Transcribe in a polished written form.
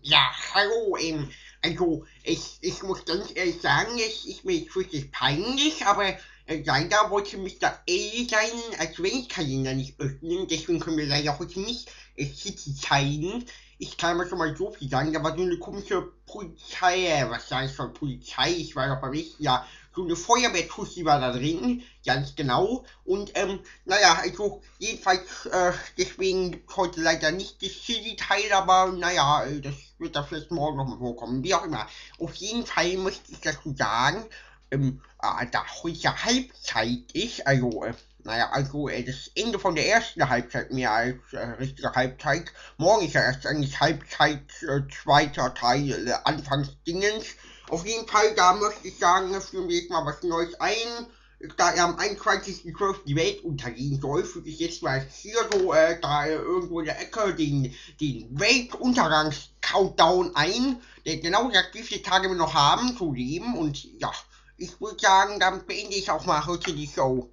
Ja, hallo, ich muss ganz ehrlich sagen, es ist mir jetzt wirklich peinlich, aber leider wollte Mister A seinen Adventskalender nicht öffnen, deswegen können wir leider heute nicht City zeigen. Ich kann aber schon mal so viel sagen, da war so eine komische Polizei, was sag ich schon, Polizei, ich war doch verwischt, ja, so eine Feuerwehrtussi war da drin, ganz genau. Und naja, also jedenfalls, deswegen gibt's heute leider nicht das Chili-Teil, aber naja, das wird da vielleicht morgen nochmal vorkommen, wie auch immer. Auf jeden Fall möchte ich dazu sagen, da heute ja Halbzeit ist, das Ende von der ersten Halbzeit mehr als richtige Halbzeit. Morgen ist ja erst eigentlich Halbzeit, zweiter Teil, Anfangsdingens. Auf jeden Fall, da möchte ich sagen, führen wir jetzt mal was Neues ein. Da am 21.12. die Welt untergehen soll, füge ich jetzt mal hier so, irgendwo in der Ecke den Weltuntergangs-Countdown ein, der genau sagt, wie viele Tage wir noch haben zu leben. Und ja, ich würde sagen, dann beende ich auch mal heute die Show.